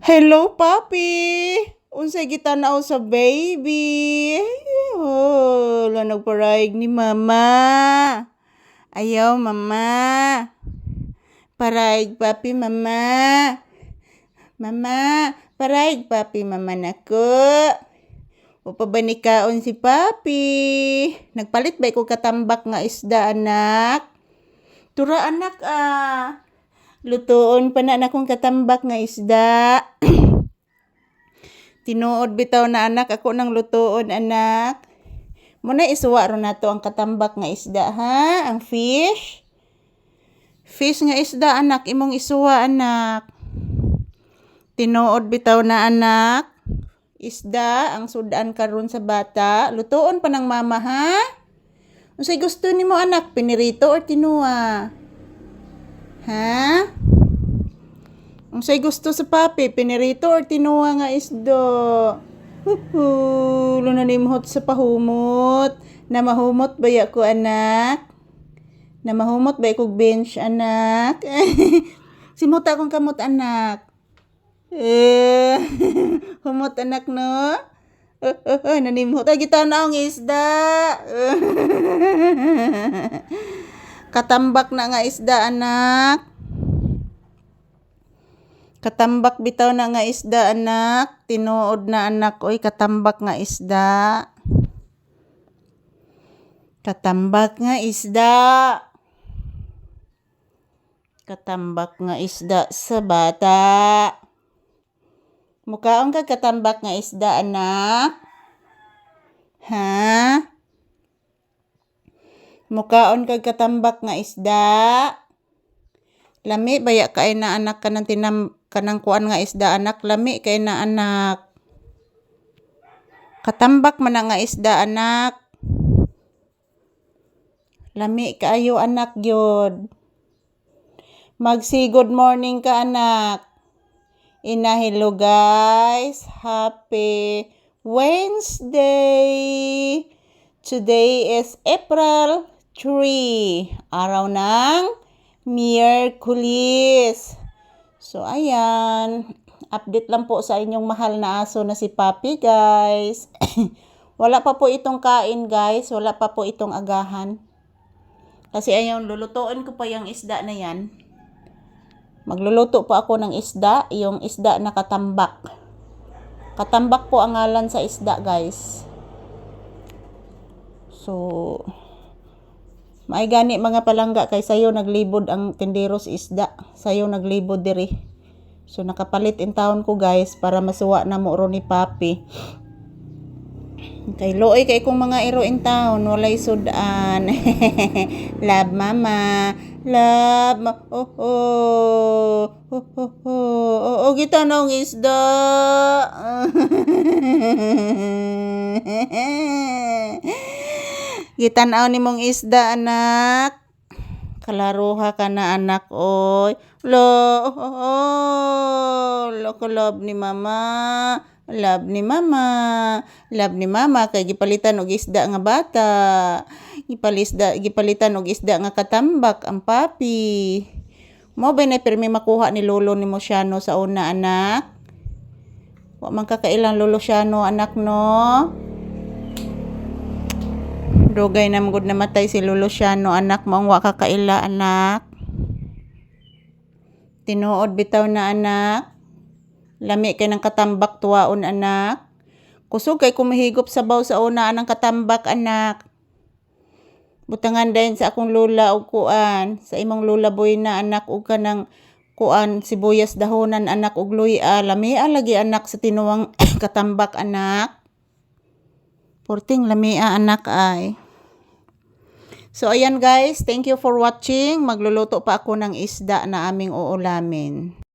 Hello, papi. Unsay gitanaw sa baby? Oh, la nagparaig ni mama. Ayaw, mama. Paraig, papi, mama. Mama, paraig, papi, mama nako. Upabanikaon si papi. Nagpalit ba ko katambak nga isda, anak? Tura, anak, lutoon pa na akong katambak nga isda. Tinuod bitaw na anak, ako nang lutoon anak. Muna isuwa ro nato ang katambak nga isda ha, ang fish. Fish nga isda anak, imong isuwa anak. Tinuod bitaw na anak. Isda ang sudan karon sa bata, lutoon pa ng mama ha. Unsay gusto nimo anak, pinirito or tinua? Ha? Unsay gusto sa papi, pinirito or tinuwa nga isdo? Lunanimhot sa pahumot. Na mahumot ba ko anak? Na mahumot ba ko bench anak? Simuta akong kamot anak. Humot anak no? Nanimhot ay gitanaw ang isda. Katambak na nga isda anak. Katambak bitaw na nga isda anak. Tinuod na anak oy katambak nga isda. Katambak nga isda. Katambak nga isda sa bata. Mukaon ka katambak nga isda anak? Ha? Mukaon ka katambak nga isda? Lami baya kay na anak kanang kanang kuan nga isda anak, lami kay na anak. Katambak man nga isda anak. Lami kaayo anak gyud. Magsi good morning ka anak. Hello guys. Happy Wednesday. Today is April 3. Araw ng Miyerkules. So, ayan. Update lang po sa inyong mahal na aso na si Papi, guys. Wala pa po itong kain, guys. Wala pa po itong agahan. Kasi ayun, lulutuin ko pa yung isda na yan. Magluluto po ako ng isda. Yung isda na katambak. Katambak po ang ngalan sa isda, guys. So, may gani mga palangga kay sayo naglibod ang tinderos isda. Sayo naglibod diri. So nakapalit in town ko guys para masuwa na mo ro ni Papi. Kay looy kay kong mga iro in town walay sudan. Love mama. Love kita nang isda. Gitanaw ni mong isda anak. Kalaruha ka na anak oy. Love ni mama. Love ni mama. Love ni mama kay gipalitan og isda nga bata. Gipalitan og isda nga katambak ang Papi. Mo ba na pirmi makuha ni lolo ni Mosiano sa una anak? Wa man kakailang lolo Siano anak no. Dugay na magud namatay si Lolo Siano anak maong wa kakaila anak. Tinuod bitaw na anak. Lami kay nang katambak tuwaon anak. Kusog kay kumihigop sabaw sa una anang katambak anak. Butangan dayon sa akong lula og kuan. Sa imong lula boy na anak og kanang kuan sibuyas dahonan anak og luya. Lamia lagi anak sa tinuwang katambak anak. Porting lamia anak ay. So ayan guys, thank you for watching. Magluluto pa ako ng isda na aming uulamin.